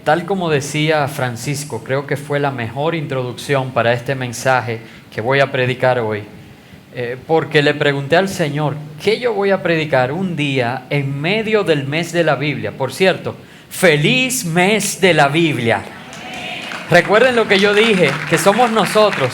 Tal como decía Francisco, creo que fue la mejor introducción para este mensaje que voy a predicar hoy. Porque le pregunté al Señor, ¿qué yo voy a predicar un día en medio del mes de la Biblia? Por cierto, feliz mes de la Biblia. Recuerden lo que yo dije, que somos nosotros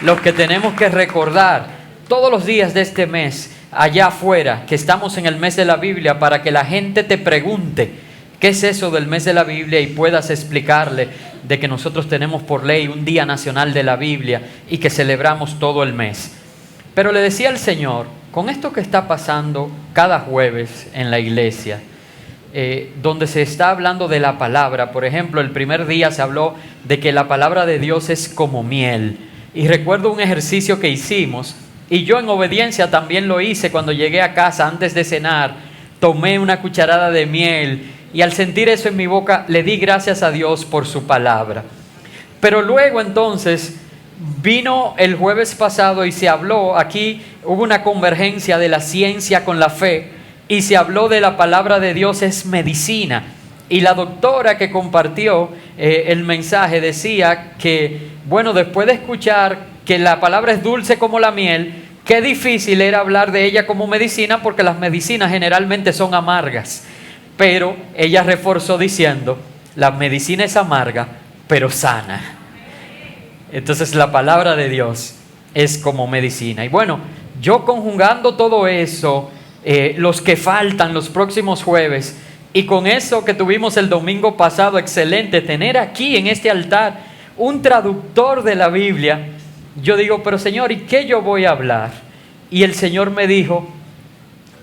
los que tenemos que recordar todos los días de este mes, allá afuera, que estamos en el mes de la Biblia, para que la gente te pregunte, ¿qué es eso del mes de la Biblia? Y puedas explicarle de que nosotros tenemos por ley un día nacional de la Biblia y que celebramos todo el mes. Pero le decía al Señor, con esto que está pasando cada jueves en la iglesia, donde se está hablando de la palabra, por ejemplo, el primer día se habló de que la palabra de Dios es como miel. Y recuerdo un ejercicio que hicimos, y yo en obediencia también lo hice cuando llegué a casa antes de cenar, tomé una cucharada de miel, y al sentir eso en mi boca, le di gracias a Dios por su palabra. Pero luego entonces vino el jueves pasado y se habló, aquí hubo una convergencia de la ciencia con la fe, y se habló de la palabra de Dios es medicina. Y la doctora que compartió el mensaje decía que, bueno, después de escuchar que la palabra es dulce como la miel, qué difícil era hablar de ella como medicina, porque las medicinas generalmente son amargas. Pero ella reforzó diciendo, la medicina es amarga, pero sana. Entonces la palabra de Dios es como medicina. Y bueno, yo conjugando todo eso, los que faltan los próximos jueves, y con eso que tuvimos el domingo pasado, excelente, tener aquí en este altar un traductor de la Biblia, yo digo, pero Señor, ¿y qué yo voy a hablar? Y el Señor me dijo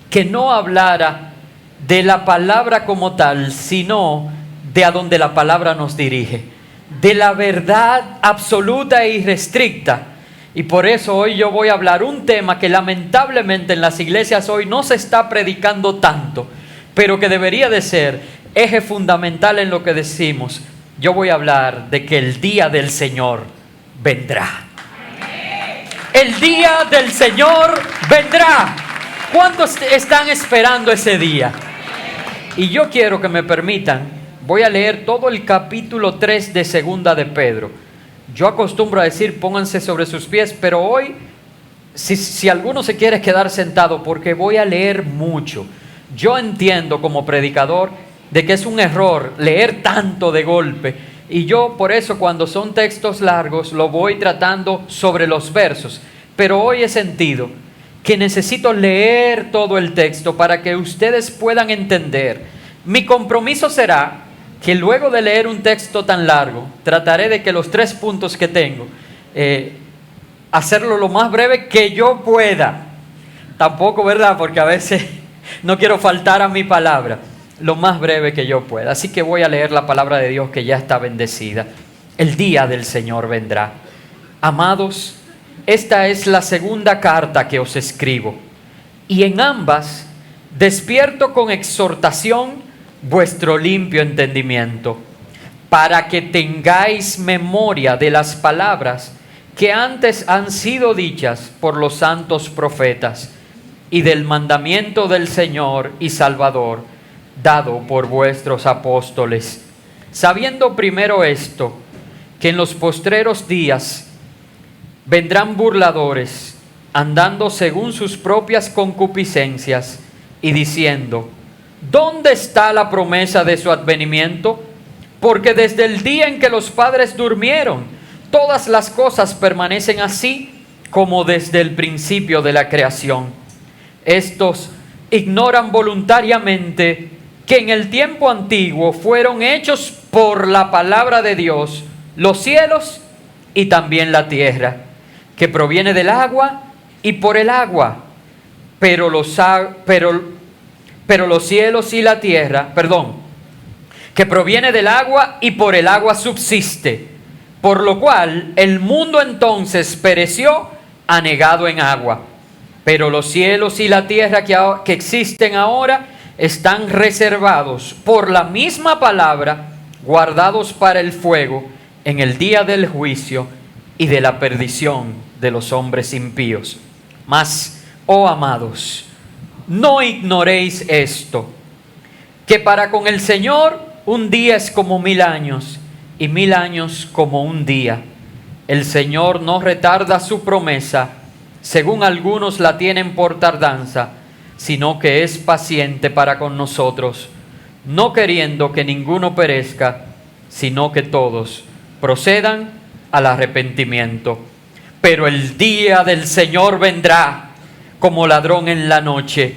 que no hablara de la palabra como tal, sino de a donde la palabra nos dirige, de la verdad absoluta e irrestricta. Y por eso hoy yo voy a hablar un tema que lamentablemente en las iglesias hoy no se está predicando tanto, pero que debería de ser eje fundamental en lo que decimos. Yo voy a hablar de que el día del Señor vendrá. El día del Señor vendrá. ¿Cuántos están esperando ese día? Y yo quiero que me permitan, voy a leer todo el capítulo 3 de Segunda de Pedro. Yo acostumbro a decir, pónganse sobre sus pies, pero hoy, si alguno se quiere quedar sentado, porque voy a leer mucho. Yo entiendo como predicador de que es un error leer tanto de golpe, y yo por eso cuando son textos largos lo voy tratando sobre los versos. Pero hoy he sentido que necesito leer todo el texto para que ustedes puedan entender. Mi compromiso será que luego de leer un texto tan largo, trataré de que los 3 puntos que tengo, hacerlo lo más breve que yo pueda. Tampoco, ¿verdad? Porque a veces no quiero faltar a mi palabra. Lo más breve que yo pueda. Así que voy a leer la palabra de Dios que ya está bendecida. El día del Señor vendrá. Amados, esta es la segunda carta que os escribo, y en ambas despierto con exhortación vuestro limpio entendimiento, para que tengáis memoria de las palabras que antes han sido dichas por los santos profetas, y del mandamiento del Señor y Salvador, dado por vuestros apóstoles, sabiendo primero esto, que en los postreros días vendrán burladores, andando según sus propias concupiscencias, y diciendo, ¿dónde está la promesa de su advenimiento? Porque desde el día en que los padres durmieron, todas las cosas permanecen así como desde el principio de la creación. Estos ignoran voluntariamente que en el tiempo antiguo fueron hechos por la palabra de Dios los cielos y también la tierra, que proviene del agua y por el agua, pero los cielos y la tierra, que proviene del agua y por el agua subsiste, por lo cual el mundo entonces pereció anegado en agua. Pero los cielos y la tierra que existen ahora están reservados por la misma palabra, guardados para el fuego en el día del juicio y de la perdición de los hombres impíos. Mas, oh amados, no ignoréis esto, que para con el Señor un día es como 1000 años y 1000 años como un día. El Señor no retarda su promesa, según algunos la tienen por tardanza, sino que es paciente para con nosotros, no queriendo que ninguno perezca, sino que todos procedan al arrepentimiento. Pero el día del Señor vendrá como ladrón en la noche,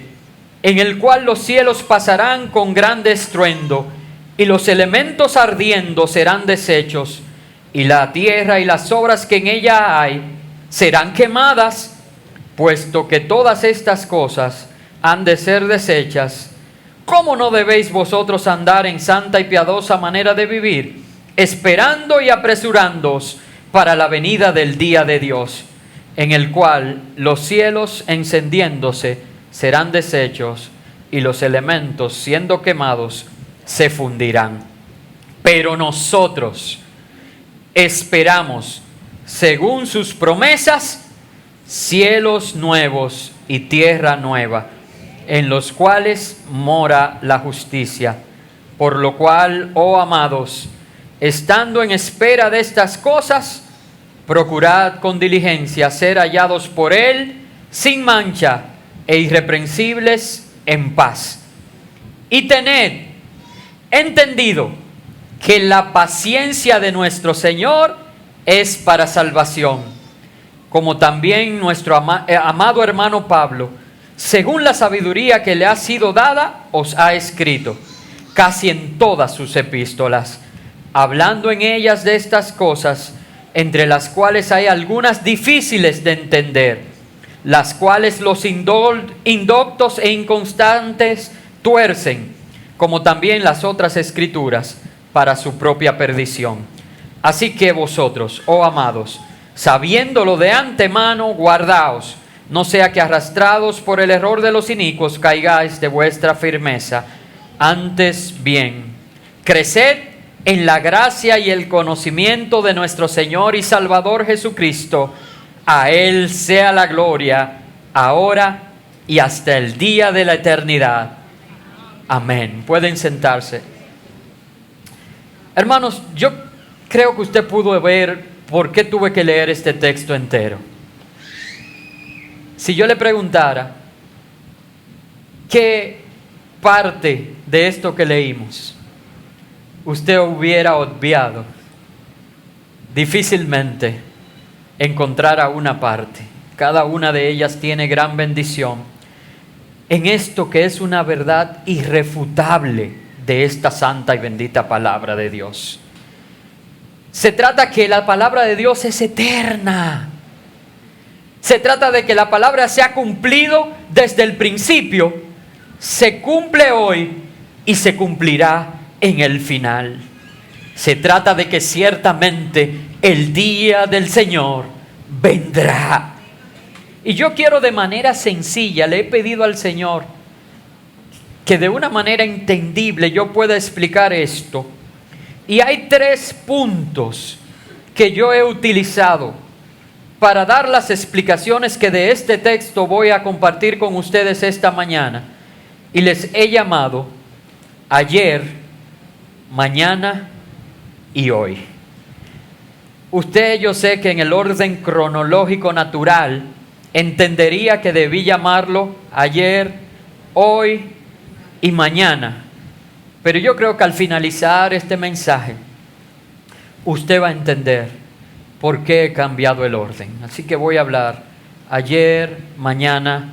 en el cual los cielos pasarán con grande estruendo, y los elementos ardiendo serán deshechos, y la tierra y las obras que en ella hay serán quemadas. Puesto que todas estas cosas han de ser deshechas, ¿cómo no debéis vosotros andar en santa y piadosa manera de vivir, esperando y apresurándoos para la venida del día de Dios, en el cual los cielos encendiéndose serán deshechos y los elementos siendo quemados se fundirán? Pero nosotros esperamos, según sus promesas, cielos nuevos y tierra nueva, en los cuales mora la justicia. Por lo cual, oh amados, estando en espera de estas cosas, procurad con diligencia ser hallados por Él sin mancha e irreprensibles en paz. Y tened entendido que la paciencia de nuestro Señor es para salvación, como también nuestro amado hermano Pablo, según la sabiduría que le ha sido dada, os ha escrito, casi en todas sus epístolas, hablando en ellas de estas cosas, entre las cuales hay algunas difíciles de entender, las cuales los indoctos e inconstantes tuercen, como también las otras escrituras, para su propia perdición. Así que vosotros, oh amados, sabiéndolo de antemano, guardaos, no sea que arrastrados por el error de los inicuos caigáis de vuestra firmeza. Antes bien, creced en la gracia y el conocimiento de nuestro Señor y Salvador Jesucristo. A Él sea la gloria, ahora y hasta el día de la eternidad. Amén. Pueden sentarse. Hermanos, yo creo que usted pudo ver por qué tuve que leer este texto entero. Si yo le preguntara, ¿qué parte de esto que leímos usted hubiera obviado? Difícilmente encontrara una parte. Cada una de ellas tiene gran bendición en esto que es una verdad irrefutable de esta santa y bendita palabra de Dios. Se trata que la palabra de Dios es eterna. Se trata de que la palabra se ha cumplido desde el principio, se cumple hoy y se cumplirá en el final. Se trata de que ciertamente el día del Señor vendrá. Y yo quiero de manera sencilla, le he pedido al Señor que de una manera entendible yo pueda explicar esto. Y hay 3 puntos que yo he utilizado para dar las explicaciones que de este texto voy a compartir con ustedes esta mañana. Y les he llamado ayer, mañana y hoy. Usted, yo sé que en el orden cronológico natural entendería que debí llamarlo ayer, hoy y mañana. Pero yo creo que al finalizar este mensaje, usted va a entender por qué he cambiado el orden. Así que voy a hablar ayer, mañana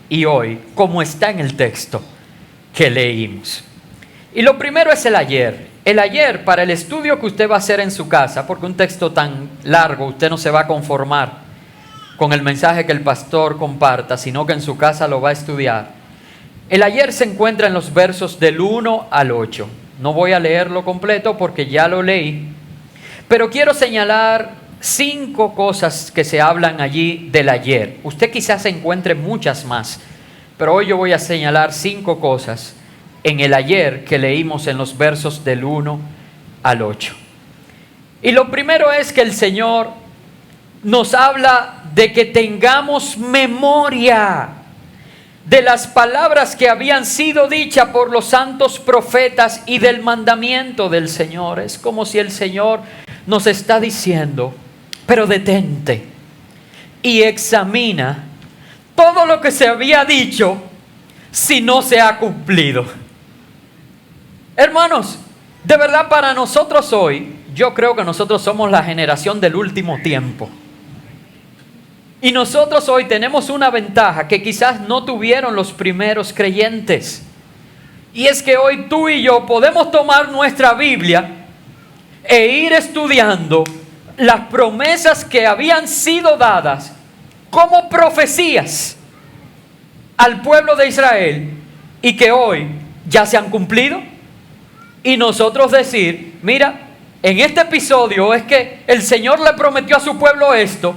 y hoy, como está en el texto que leímos. Y lo primero es el ayer. El ayer, para el estudio que usted va a hacer en su casa, porque un texto tan largo usted no se va a conformar con el mensaje que el pastor comparta, sino que en su casa lo va a estudiar. El ayer se encuentra en los versos del 1 al 8. No voy a leerlo completo porque ya lo leí, pero quiero señalar 5 cosas que se hablan allí del ayer. Usted quizás encuentre muchas más, pero hoy yo voy a señalar 5 cosas en el ayer que leímos en los versos del 1 al 8. Y lo primero es que el Señor nos habla de que tengamos memoria. de las palabras que habían sido dichas por los santos profetas y del mandamiento del Señor. Es como si el Señor nos está diciendo, pero detente y examina todo lo que se había dicho si no se ha cumplido. Hermanos, de verdad para nosotros hoy, yo creo que nosotros somos la generación del último tiempo. Y nosotros hoy tenemos una ventaja que quizás no tuvieron los primeros creyentes. Y es que hoy tú y yo podemos tomar nuestra Biblia e ir estudiando las promesas que habían sido dadas como profecías al pueblo de Israel y que hoy ya se han cumplido. Y nosotros decir, mira, en este episodio es que el Señor le prometió a su pueblo esto,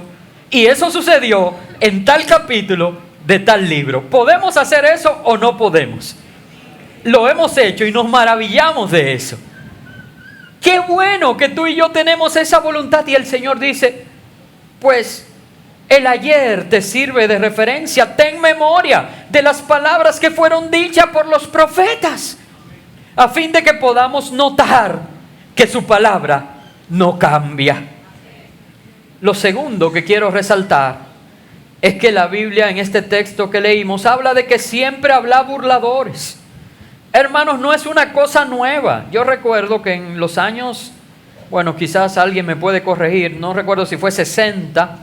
y eso sucedió en tal capítulo de tal libro. ¿Podemos hacer eso o no podemos? Lo hemos hecho y nos maravillamos de eso. Qué bueno que tú y yo tenemos esa voluntad. Y el Señor dice, pues el ayer te sirve de referencia. Ten memoria de las palabras que fueron dichas por los profetas, a fin de que podamos notar que su palabra no cambia. Lo segundo que quiero resaltar es que la Biblia en este texto que leímos habla de que siempre habrá burladores. Hermanos, no es una cosa nueva. Yo recuerdo que en los años, bueno, quizás alguien me puede corregir, no recuerdo si fue 60,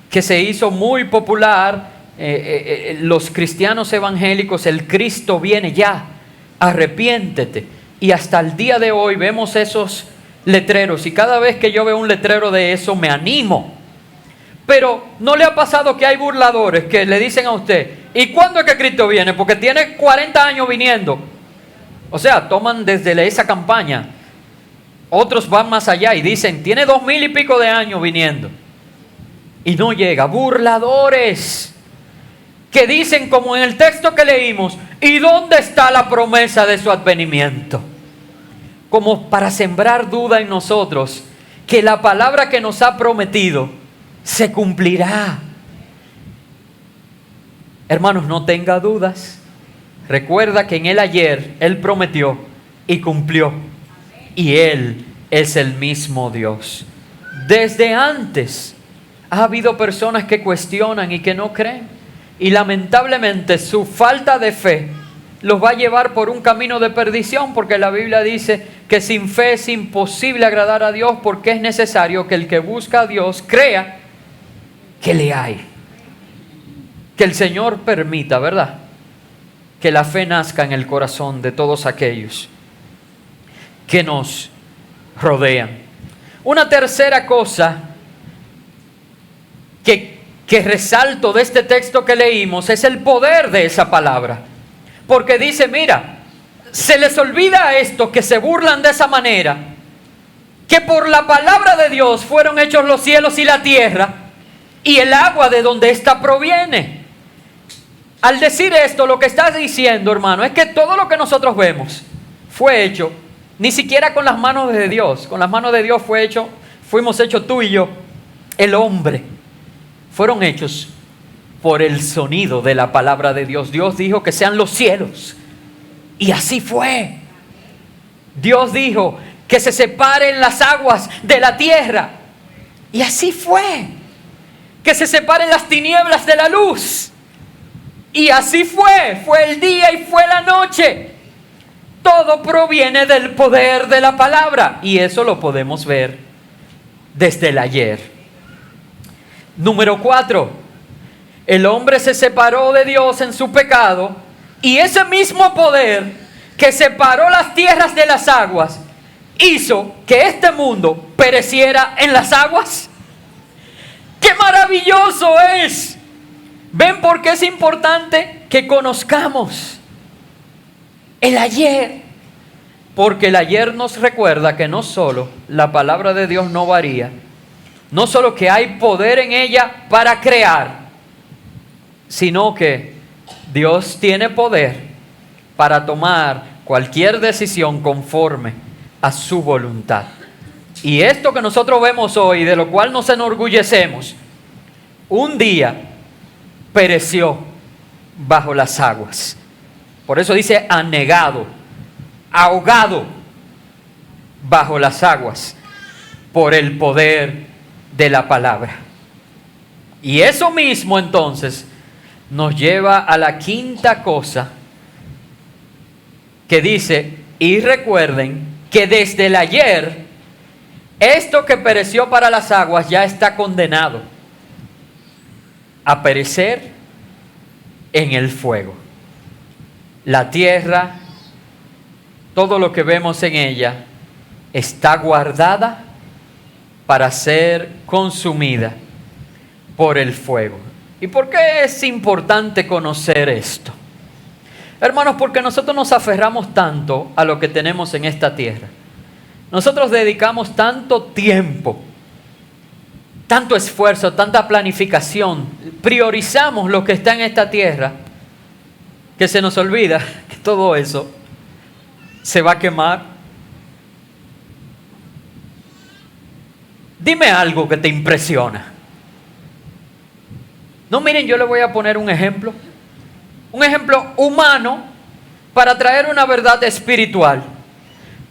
que se hizo muy popular los cristianos evangélicos, el Cristo viene ya, arrepiéntete. Y hasta el día de hoy vemos esos letreros, y cada vez que yo veo un letrero de eso me animo. Pero ¿no le ha pasado que hay burladores que le dicen a usted, ¿y cuándo es que Cristo viene? Porque tiene 40 años viniendo. O sea, toman desde esa campaña. Otros van más allá y dicen, tiene 2000 y pico de años viniendo y no llega. Burladores que dicen, como en el texto que leímos, ¿y dónde está la promesa de su advenimiento? Como para sembrar duda en nosotros que la palabra que nos ha prometido se cumplirá. Hermanos, no tenga dudas. Recuerda que en el ayer Él prometió y cumplió. Y Él es el mismo Dios. Desde antes ha habido personas que cuestionan y que no creen. Y lamentablemente su falta de fe los va a llevar por un camino de perdición, porque la Biblia dice que sin fe es imposible agradar a Dios, porque es necesario que el que busca a Dios crea que le hay. Que el Señor permita, ¿verdad?, que la fe nazca en el corazón de todos aquellos que nos rodean. Una tercera cosa que resalto de este texto que leímos es el poder de esa palabra. Porque dice, mira, se les olvida a estos que se burlan de esa manera, que por la palabra de Dios fueron hechos los cielos y la tierra, y el agua de donde ésta proviene. Al decir esto, lo que estás diciendo, hermano, es que todo lo que nosotros vemos fue hecho, ni siquiera con las manos de Dios. Con las manos de Dios fuimos hechos tú y yo, el hombre. Fueron hechos por el sonido de la palabra de Dios. Dios dijo que sean los cielos, y así fue. Dios dijo que se separen las aguas de la tierra, y así fue. Que se separen las tinieblas de la luz, y así fue. Fue el día y fue la noche. Todo proviene del poder de la palabra, y eso lo podemos ver desde el ayer. Número 4, el hombre se separó de Dios en su pecado, y ese mismo poder que separó las tierras de las aguas hizo que este mundo pereciera en las aguas. ¡Qué maravilloso es! ¿Ven por qué es importante que conozcamos el ayer? Porque el ayer nos recuerda que no solo la palabra de Dios no varía, no solo que hay poder en ella para crear, sino que Dios tiene poder para tomar cualquier decisión conforme a su voluntad. Y esto que nosotros vemos hoy, de lo cual nos enorgullecemos, un día pereció bajo las aguas. Por eso dice anegado, ahogado bajo las aguas por el poder de la palabra. Y eso mismo entonces nos lleva a la quinta cosa que dice: y recuerden que desde el ayer esto que pereció para las aguas ya está condenado a perecer en el fuego. La tierra, todo lo que vemos en ella, está guardada para ser consumida por el fuego. ¿Y por qué es importante conocer esto? Hermanos, porque nosotros nos aferramos tanto a lo que tenemos en esta tierra. Nosotros dedicamos tanto tiempo, tanto esfuerzo, tanta planificación, priorizamos lo que está en esta tierra, que se nos olvida que todo eso se va a quemar. Dime algo que te impresiona. No, miren, yo le voy a poner un ejemplo humano para traer una verdad espiritual.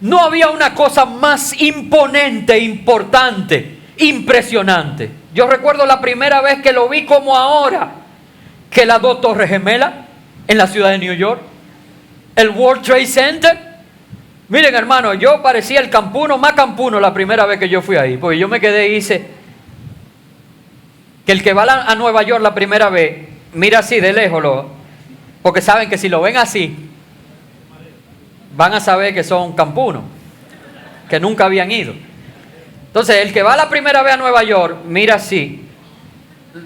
No había una cosa más imponente, importante, impresionante. Yo recuerdo la primera vez que lo vi como ahora, que las dos torres gemelas en la ciudad de New York, el World Trade Center. Miren, hermano, yo parecía el campuno, más campuno la primera vez que yo fui ahí, porque yo me quedé y hice que el que va a Nueva York la primera vez, mira así de lejos, porque saben que si lo ven así, van a saber que son campunos, que nunca habían ido. Entonces, el que va la primera vez a Nueva York, mira así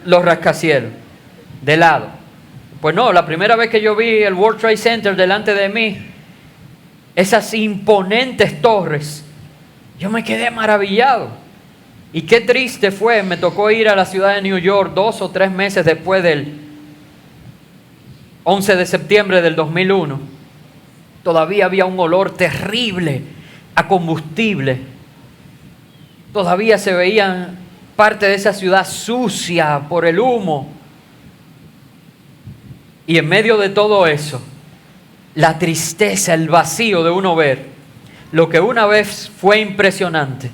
los rascacielos, de lado. Pues no, la primera vez que yo vi el World Trade Center delante de mí, esas imponentes torres, yo me quedé maravillado. Y qué triste fue, me tocó ir a la ciudad de New York 2 o 3 meses después del 11 de septiembre del 2001. Todavía había un olor terrible a combustible. Todavía se veían parte de esa ciudad sucia por el humo. Y en medio de todo eso, la tristeza, el vacío de uno ver lo que una vez fue impresionante,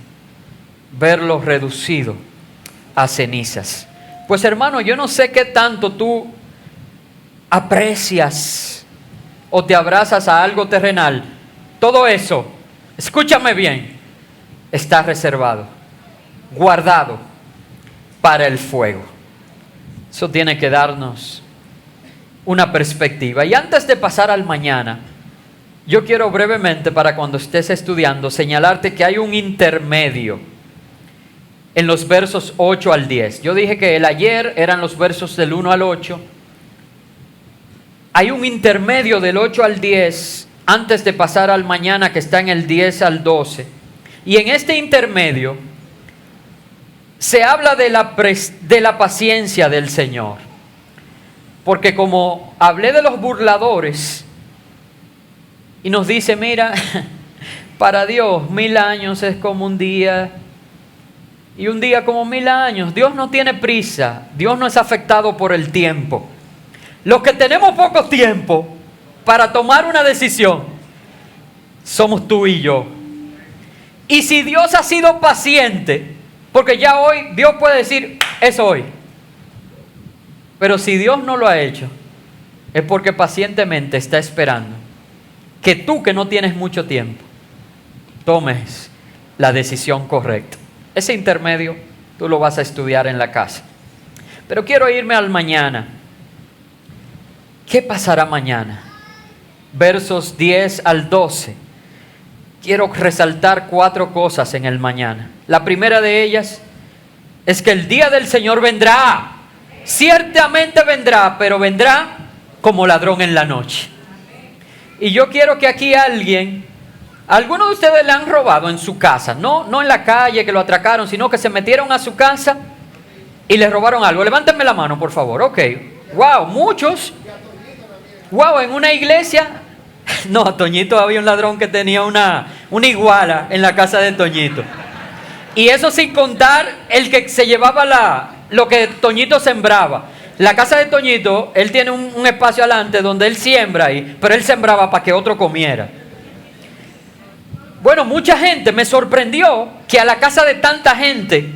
verlo reducido a cenizas. Pues hermano, yo no sé qué tanto tú aprecias o te abrazas a algo terrenal. Todo eso, escúchame bien, está reservado, guardado para el fuego. Eso tiene que darnos una perspectiva. Y antes de pasar al mañana, yo quiero brevemente, para cuando estés estudiando, señalarte que hay un intermedio en los versos 8 al 10. Yo dije que el ayer eran los versos del 1 al 8. Hay un intermedio del 8 al 10 antes de pasar al mañana, que está en el 10 al 12. Y en este intermedio se habla de la paciencia del Señor. Porque como hablé de los burladores, y nos dice, mira, para Dios 1000 años es como un día, y un día como 1000 años. Dios no tiene prisa, Dios no es afectado por el tiempo. Los que tenemos poco tiempo para tomar una decisión somos tú y yo. Y si Dios ha sido paciente, porque ya hoy Dios puede decir, es hoy. Pero si Dios no lo ha hecho, es porque pacientemente está esperando que tú, que no tienes mucho tiempo, tomes la decisión correcta. Ese intermedio tú lo vas a estudiar en la casa. Pero quiero irme al mañana. ¿Qué pasará mañana? Versos 10 al 12. Quiero resaltar 4 cosas en el mañana. La primera de ellas es que el día del Señor vendrá. Ciertamente vendrá, pero vendrá como ladrón en la noche. Y yo quiero que aquí algunos de ustedes le han robado en su casa, no en la calle que lo atracaron, sino que se metieron a su casa y le robaron algo. Levántenme la mano, por favor. Ok. Wow, muchos. Wow, en una iglesia. No, a Toñito había un ladrón que tenía una iguala en la casa de Toñito. Y eso sin contar el que se llevaba lo que Toñito sembraba. La casa de Toñito, él tiene un espacio adelante donde él siembra ahí, pero él sembraba para que otro comiera. Bueno, mucha gente, me sorprendió que a la casa de tanta gente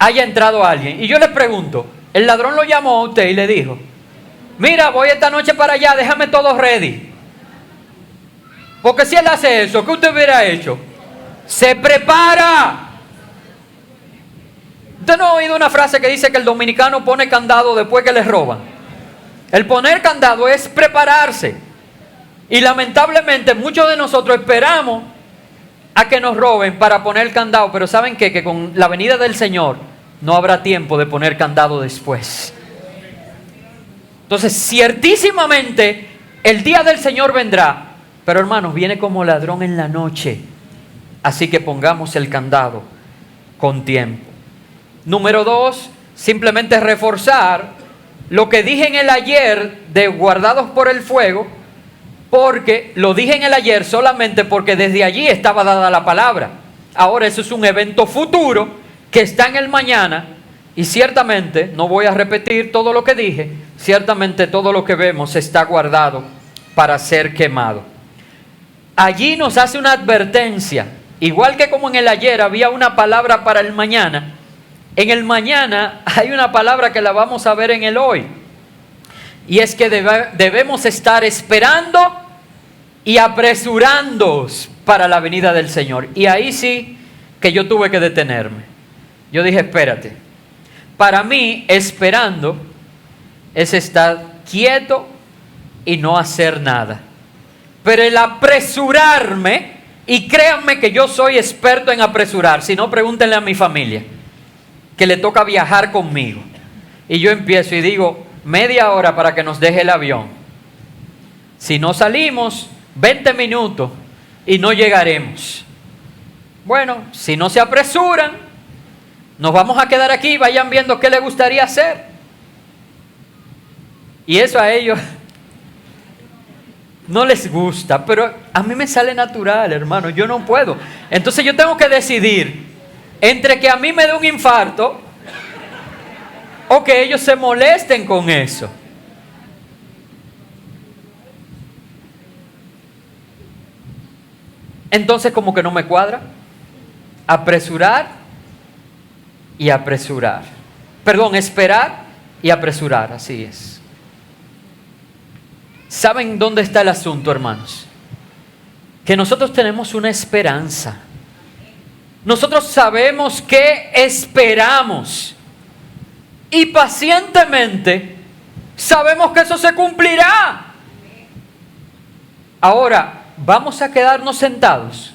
haya entrado alguien. Y yo le pregunto, el ladrón lo llamó a usted y le dijo, mira, voy esta noche para allá, déjame todo ready. Porque si él hace eso, ¿qué usted hubiera hecho? Se prepara. ¿Usted no ha oído una frase que dice que el dominicano pone candado después que le roban? El poner candado es prepararse. Y lamentablemente muchos de nosotros esperamos a que nos roben para poner candado. Pero ¿saben qué? Que con la venida del Señor no habrá tiempo de poner candado después. Entonces, ciertísimamente, el día del Señor vendrá. Pero hermanos, viene como ladrón en la noche. Así que pongamos el candado con tiempo. Número 2, simplemente reforzar lo que dije en el ayer de guardados por el fuego. Porque lo dije en el ayer solamente porque desde allí estaba dada la palabra. Ahora eso es un evento futuro que está en el mañana. Y ciertamente, no voy a repetir todo lo que dije, ciertamente todo lo que vemos está guardado para ser quemado. Allí nos hace una advertencia, igual que como en el ayer había una palabra para el mañana, en el mañana hay una palabra que la vamos a ver en el hoy. Y es que debemos estar esperando y apresurándonos para la venida del Señor. Y ahí sí que yo tuve que detenerme. Yo dije, espérate. Para mí, esperando es estar quieto y no hacer nada. Pero el apresurarme, y créanme que yo soy experto en apresurar, si no pregúntenle a mi familia, que le toca viajar conmigo. Y yo empiezo y digo, media hora para que nos deje el avión. Si no salimos, 20 minutos y no llegaremos. Bueno, si no se apresuran, nos vamos a quedar aquí y vayan viendo qué les gustaría hacer. Y eso a ellos no les gusta, pero a mí me sale natural, hermano, yo no puedo. Entonces yo tengo que decidir entre que a mí me dé un infarto o que ellos se molesten con eso. Entonces como que no me cuadra. Apresurar y apresurar. Perdón, esperar y apresurar, así es. ¿Saben dónde está el asunto, hermanos? Que nosotros tenemos una esperanza. Nosotros sabemos que esperamos. Y pacientemente sabemos que eso se cumplirá. Ahora, ¿vamos a quedarnos sentados?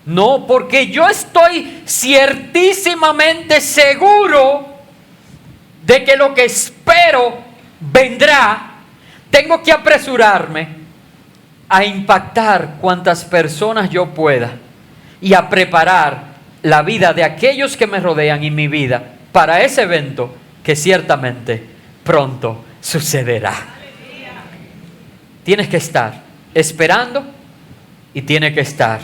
No, porque yo estoy ciertísimamente seguro de que lo que espero vendrá. Tengo que apresurarme a impactar cuantas personas yo pueda y a preparar la vida de aquellos que me rodean y mi vida para ese evento que ciertamente pronto sucederá. Tienes que estar esperando y tienes que estar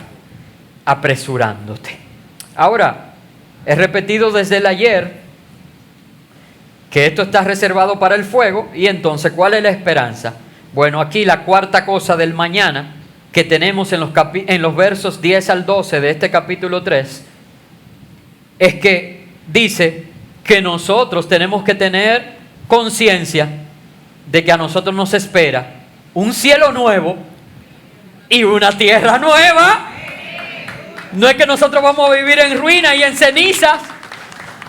apresurándote. Ahora, he repetido desde el ayer que esto está reservado para el fuego. Y entonces, ¿cuál es la esperanza? Bueno, aquí la cuarta cosa del mañana que tenemos en los versos 10 al 12 de este capítulo 3 es que dice que nosotros tenemos que tener conciencia de que a nosotros nos espera un cielo nuevo y una tierra nueva. No es que nosotros vamos a vivir en ruina y en cenizas.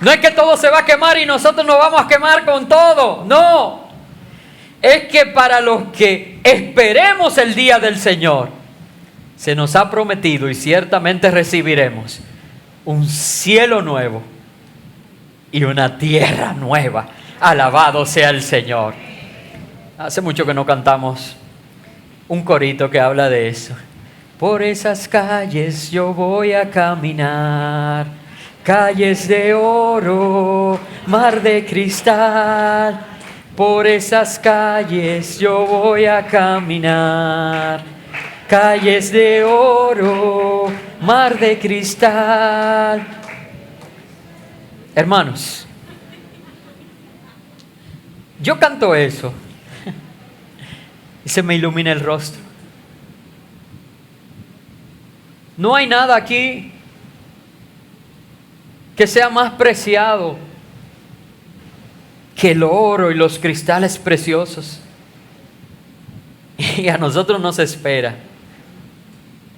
No es que todo se va a quemar y nosotros nos vamos a quemar con todo. No. Es que para los que esperemos el día del Señor, se nos ha prometido y ciertamente recibiremos un cielo nuevo y una tierra nueva. Alabado sea el Señor. Hace mucho que no cantamos un corito que habla de eso. Por esas calles yo voy a caminar, calles de oro, mar de cristal. Por esas calles yo voy a caminar, calles de oro, mar de cristal. Hermanos, Yo canto eso y se me ilumina el rostro. No hay nada aquí que sea más preciado que el oro y los cristales preciosos. Y a nosotros nos espera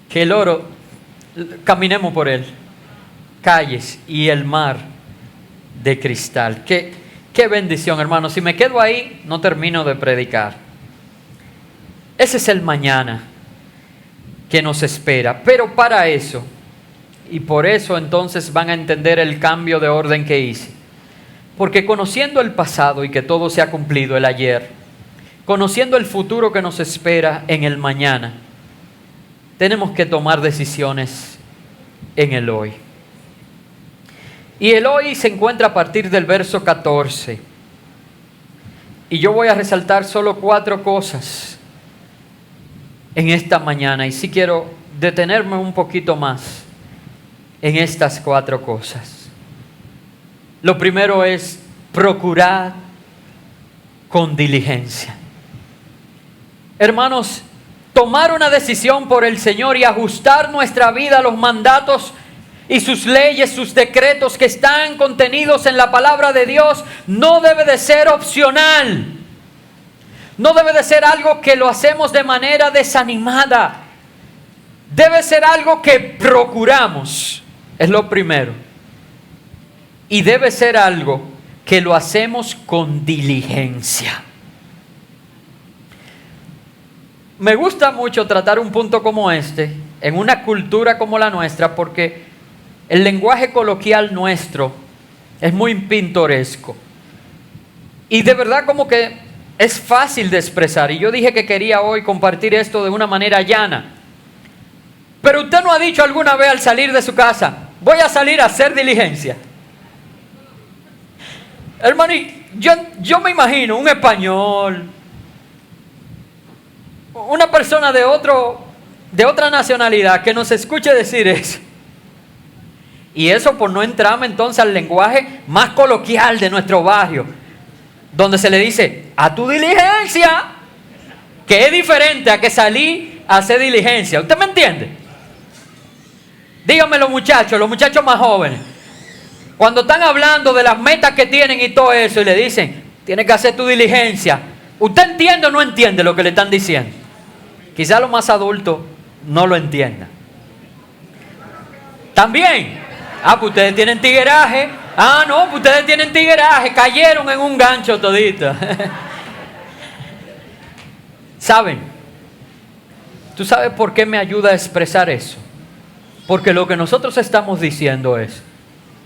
que el oro, caminemos por él, calles y el mar de cristal. Qué bendición, hermano. Si me quedo ahí, no termino de predicar. Ese es el mañana que nos espera. Pero para eso, y por eso entonces van a entender el cambio de orden que hice. Porque conociendo el pasado y que todo se ha cumplido, el ayer, conociendo el futuro que nos espera en el mañana, tenemos que tomar decisiones en el hoy. Y el hoy se encuentra a partir del verso 14. Y yo voy a resaltar solo 4 cosas en esta mañana. Y sí quiero detenerme un poquito más en estas 4 cosas. Lo primero es procurar con diligencia. Hermanos, tomar una decisión por el Señor y ajustar nuestra vida a los mandatos y sus leyes, sus decretos que están contenidos en la palabra de Dios, no debe de ser opcional. No debe de ser algo que lo hacemos de manera desanimada. Debe ser algo que procuramos, es lo primero. Y debe ser algo que lo hacemos con diligencia. Me gusta mucho tratar un punto como este en una cultura como la nuestra, porque el lenguaje coloquial nuestro es muy pintoresco. Y de verdad como que es fácil de expresar. Y yo dije que quería hoy compartir esto de una manera llana. Pero usted no ha dicho alguna vez al salir de su casa, voy a salir a hacer diligencia. Hermano, yo me imagino un español, una persona de otra nacionalidad que nos escuche decir eso. Y eso por no entrarme entonces al lenguaje más coloquial de nuestro barrio, donde se le dice, a tu diligencia, que es diferente a que salí a hacer diligencia. ¿Usted me entiende? Díganme los muchachos más jóvenes, cuando están hablando de las metas que tienen y todo eso, y le dicen, tienes que hacer tu diligencia. ¿Usted entiende o no entiende lo que le están diciendo? Quizá los más adultos no lo entiendan. También, pues ustedes tienen tigueraje. No, pues ustedes tienen tigueraje. Cayeron en un gancho todito. ¿Saben? ¿Tú sabes por qué me ayuda a expresar eso? Porque lo que nosotros estamos diciendo es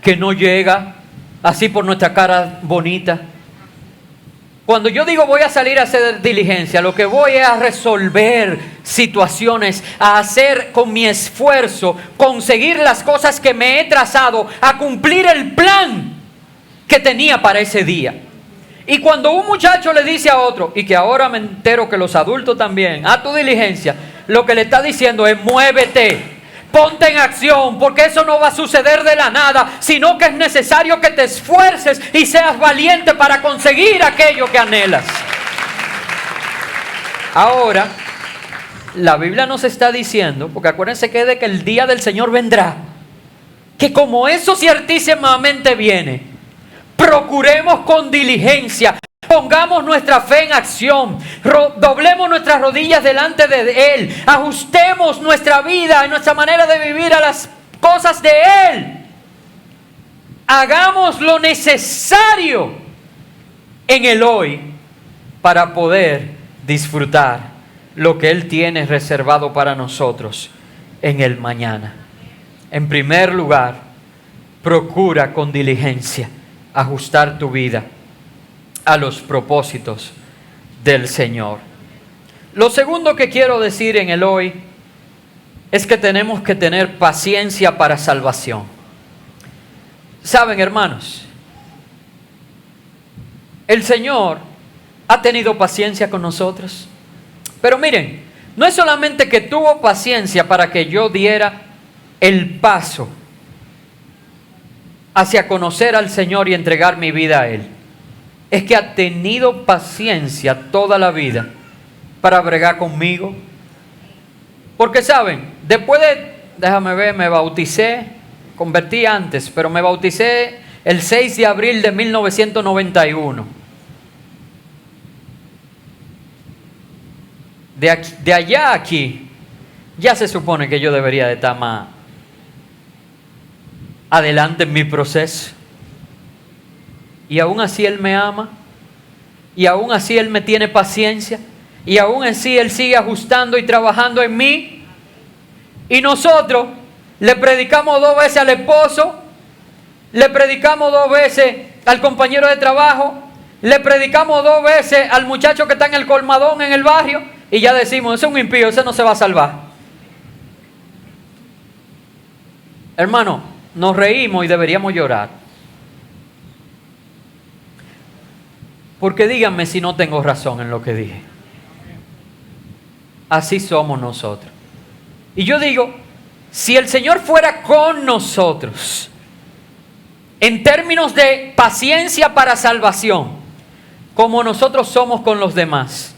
que no llega así por nuestra cara bonita. Cuando yo digo voy a salir a hacer diligencia, lo que voy es a resolver situaciones, a hacer con mi esfuerzo, conseguir las cosas que me he trazado, a cumplir el plan que tenía para ese día. Y cuando un muchacho le dice a otro, y que ahora me entero que los adultos también, a tu diligencia, lo que le está diciendo es muévete. Ponte en acción, porque eso no va a suceder de la nada, sino que es necesario que te esfuerces y seas valiente para conseguir aquello que anhelas. Ahora, la Biblia nos está diciendo, porque acuérdense que de que el día del Señor vendrá, que como eso ciertísimamente viene, procuremos con diligencia. Pongamos nuestra fe en acción, doblemos nuestras rodillas delante de Él, ajustemos nuestra vida y nuestra manera de vivir a las cosas de Él. Hagamos lo necesario en el hoy para poder disfrutar lo que Él tiene reservado para nosotros en el mañana. En primer lugar, procura con diligencia ajustar tu vida a los propósitos del Señor. Lo segundo que quiero decir en el hoy es que tenemos que tener paciencia para salvación. Saben, hermanos, el Señor ha tenido paciencia con nosotros. Pero miren, no es solamente que tuvo paciencia para que yo diera el paso hacia conocer al Señor y entregar mi vida a Él. es que ha tenido paciencia toda la vida para bregar conmigo. Porque saben, después déjame ver, me bauticé, convertí antes, pero me bauticé el 6 de abril de 1991. De allá a aquí, ya se supone que yo debería de estar más adelante en mi proceso. Y aún así Él me ama, y aún así Él me tiene paciencia, y aún así Él sigue ajustando y trabajando en mí. Y nosotros le predicamos 2 veces al esposo, le predicamos 2 veces al compañero de trabajo, le predicamos 2 veces al muchacho que está en el colmadón en el barrio, y ya decimos, ese es un impío, ese no se va a salvar. Hermano, nos reímos y deberíamos llorar. Porque díganme si no tengo razón en lo que dije. Así somos nosotros. Y yo digo, si el Señor fuera con nosotros, en términos de paciencia para salvación, como nosotros somos con los demás,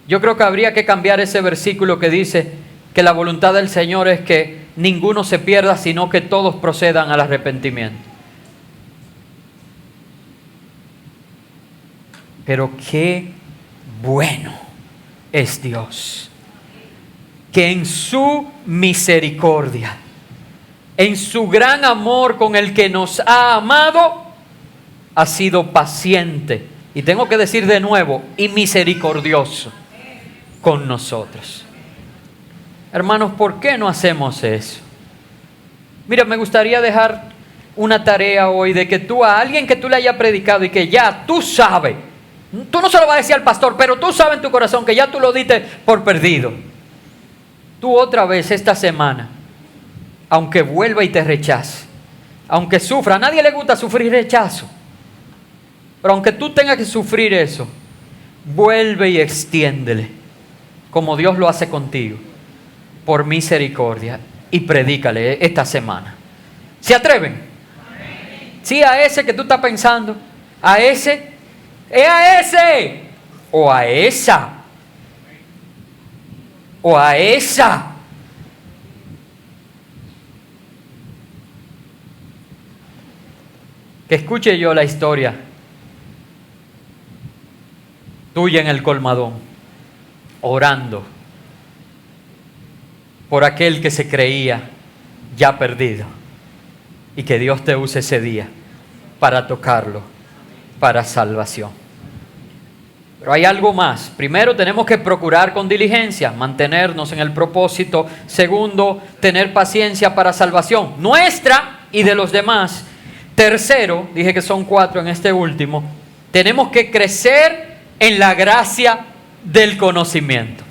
yo creo que habría que cambiar ese versículo que dice que la voluntad del Señor es que ninguno se pierda, sino que todos procedan al arrepentimiento. Pero qué bueno es Dios, que en su misericordia, en su gran amor con el que nos ha amado, ha sido paciente, y tengo que decir de nuevo, y misericordioso con nosotros. Hermanos, ¿por qué no hacemos eso? Mira, me gustaría dejar una tarea hoy de que tú a alguien que tú le hayas predicado y que ya tú sabes, tú no se lo vas a decir al pastor, pero tú sabes en tu corazón que ya tú lo diste por perdido. Tú otra vez esta semana, aunque vuelva y te rechace, aunque sufra, a nadie le gusta sufrir rechazo, pero aunque tú tengas que sufrir eso, vuelve y extiéndele, como Dios lo hace contigo, por misericordia, y predícale esta semana. ¿Se atreven? Sí, a ese que tú estás pensando, a ese, es a ese, o a esa, o a esa. Que escuche yo la historia tuya en el colmadón, orando por aquel que se creía ya perdido, y que Dios te use ese día para tocarlo, para salvación. Pero hay algo más. Primero, tenemos que procurar con diligencia mantenernos en el propósito. Segundo, tener paciencia para salvación nuestra y de los demás. Tercero, dije que son 4 en este último, tenemos que crecer en la gracia del conocimiento.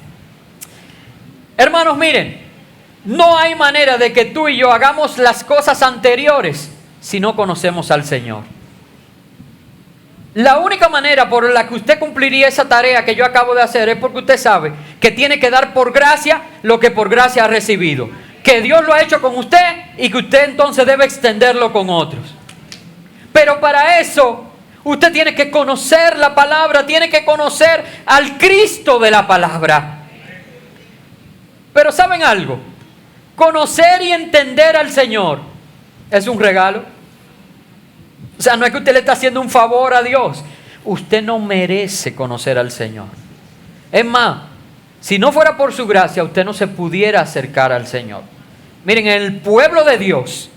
Hermanos, miren, no hay manera de que tú y yo hagamos las cosas anteriores si no conocemos al Señor. La única manera por la que usted cumpliría esa tarea que yo acabo de hacer es porque usted sabe que tiene que dar por gracia lo que por gracia ha recibido, que Dios lo ha hecho con usted y que usted entonces debe extenderlo con otros. Pero para eso usted tiene que conocer la palabra, tiene que conocer al Cristo de la palabra. Pero ¿saben algo? Conocer y entender al Señor es un regalo. O sea, no es que usted le está haciendo un favor a Dios. Usted no merece conocer al Señor. Es más, si no fuera por su gracia, usted no se pudiera acercar al Señor. Miren, el pueblo de Dios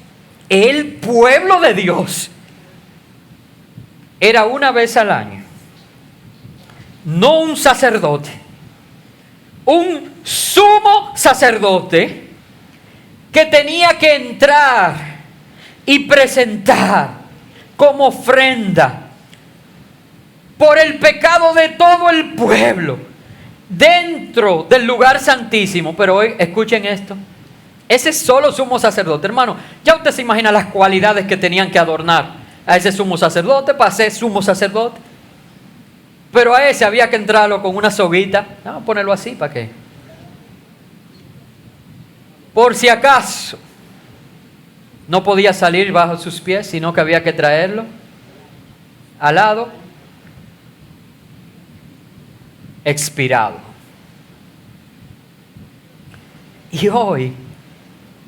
era una vez al año, no un sacerdote, un sumo sacerdote que tenía que entrar y presentar como ofrenda por el pecado de todo el pueblo dentro del lugar santísimo. Pero hoy escuchen esto, ese solo sumo sacerdote, hermano, ya usted se imagina las cualidades que tenían que adornar a ese sumo sacerdote para ser sumo sacerdote. Pero a ese había que entrarlo con una soguita. Vamos a ponerlo así, ¿para qué? Por si acaso no podía salir bajo sus pies, sino que había que traerlo al lado, expirado. Y hoy,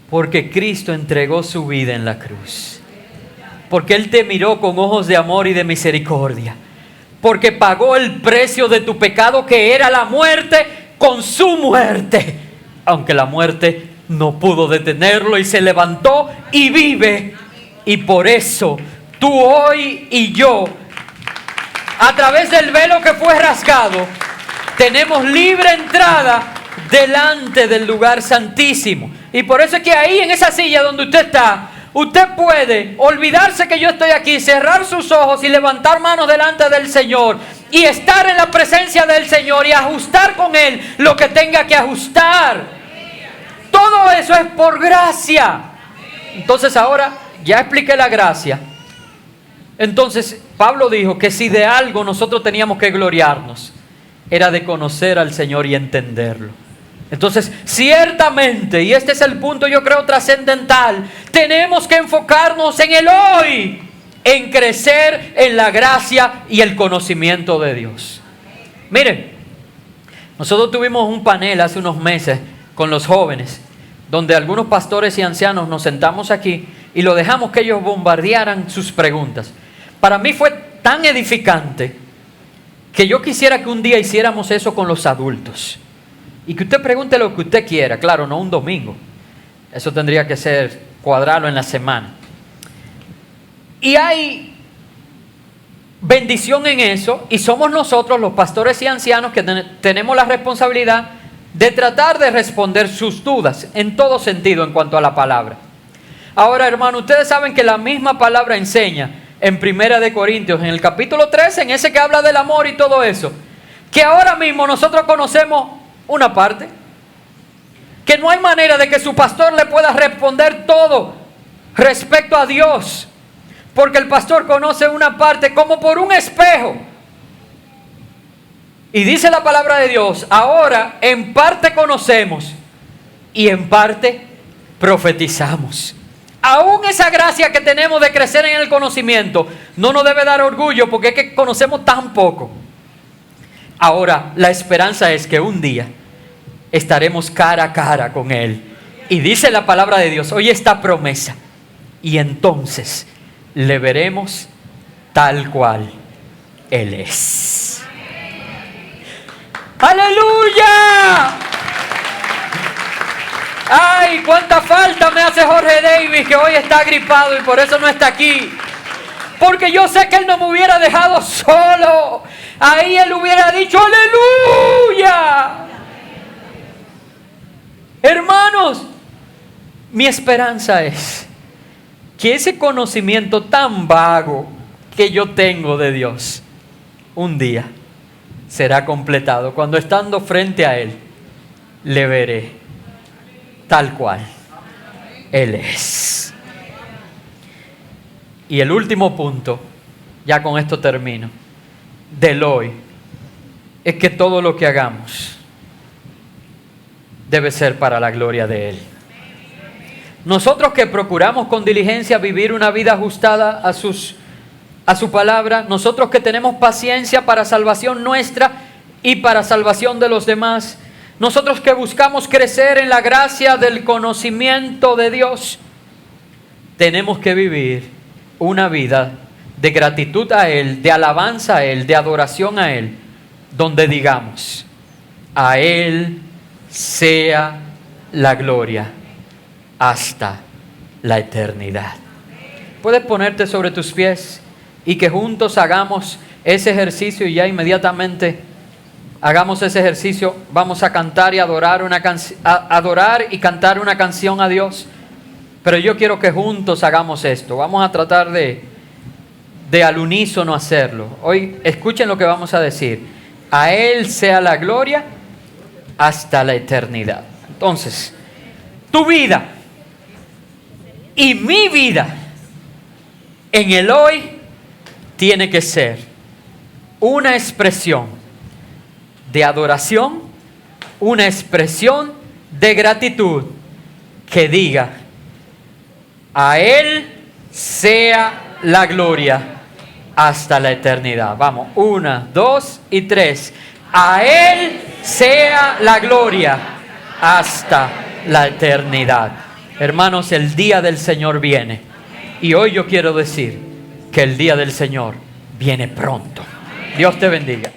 porque Cristo entregó su vida en la cruz, porque Él te miró con ojos de amor y de misericordia, porque pagó el precio de tu pecado, que era la muerte, con su muerte, aunque la muerte no pudo detenerlo, y se levantó y vive. Y por eso tú hoy y yo, a través del velo que fue rasgado, tenemos libre entrada delante del lugar santísimo. Y por eso es que ahí, en esa silla donde usted está, usted puede olvidarse que yo estoy aquí, cerrar sus ojos y levantar manos delante del Señor y estar en la presencia del Señor y ajustar con Él lo que tenga que ajustar. Todo eso es por gracia. Entonces ahora ya expliqué la gracia. Entonces Pablo dijo que si de algo nosotros teníamos que gloriarnos, era de conocer al Señor y entenderlo. Entonces, ciertamente, y este es el punto, yo creo, trascendental, tenemos que enfocarnos en el hoy, en crecer en la gracia y el conocimiento de Dios. Miren, nosotros tuvimos un panel hace unos meses con los jóvenes, donde algunos pastores y ancianos nos sentamos aquí y lo dejamos que ellos bombardearan sus preguntas. Para mí fue tan edificante que yo quisiera que un día hiciéramos eso con los adultos. Y que usted pregunte lo que usted quiera, claro, no un domingo. Eso tendría que ser cuadrarlo en la semana. Y hay bendición en eso, y somos nosotros los pastores y ancianos que tenemos la responsabilidad de tratar de responder sus dudas en todo sentido en cuanto a la palabra. Ahora, hermano, ustedes saben que la misma palabra enseña en 1 Corintios, en el capítulo 13, en ese que habla del amor y todo eso, que ahora mismo nosotros conocemos una parte, que no hay manera de que su pastor le pueda responder todo respecto a Dios, porque el pastor conoce una parte como por un espejo. Y dice la palabra de Dios, ahora en parte conocemos y en parte profetizamos. Aún esa gracia que tenemos de crecer en el conocimiento no nos debe dar orgullo, porque es que conocemos tan poco. Ahora, la esperanza es que un día estaremos cara a cara con Él. Y dice la palabra de Dios, oye esta promesa, y entonces le veremos tal cual Él es. ¡Aleluya! ¡Ay, cuánta falta me hace Jorge Davis, que hoy está gripado y por eso no está aquí! Porque yo sé que Él no me hubiera dejado solo. Ahí Él hubiera dicho ¡aleluya! Hermanos, mi esperanza es que ese conocimiento tan vago que yo tengo de Dios, un día será completado. Cuando estando frente a Él, le veré tal cual Él es. Y el último punto, ya con esto termino, del hoy, es que todo lo que hagamos debe ser para la gloria de Él. Nosotros que procuramos con diligencia vivir una vida ajustada a su palabra, nosotros que tenemos paciencia para salvación nuestra y para salvación de los demás, nosotros que buscamos crecer en la gracia del conocimiento de Dios, tenemos que vivir una vida de gratitud a Él, de alabanza a Él, de adoración a Él, donde digamos, a Él sea la gloria hasta la eternidad. Puedes ponerte sobre tus pies y que juntos hagamos ese ejercicio, y ya inmediatamente hagamos ese ejercicio. Vamos a cantar y adorar y cantar una canción a Dios. Pero yo quiero que juntos hagamos esto. Vamos a tratar de al unísono hacerlo. Hoy escuchen lo que vamos a decir. A Él sea la gloria hasta la eternidad. Entonces, tu vida y mi vida en el hoy tiene que ser una expresión de adoración, una expresión de gratitud que diga, a Él sea la gloria hasta la eternidad. Vamos, 1, 2 y 3. A Él sea la gloria hasta la eternidad. Hermanos, el día del Señor viene. Y hoy yo quiero decir que el día del Señor viene pronto. Dios te bendiga.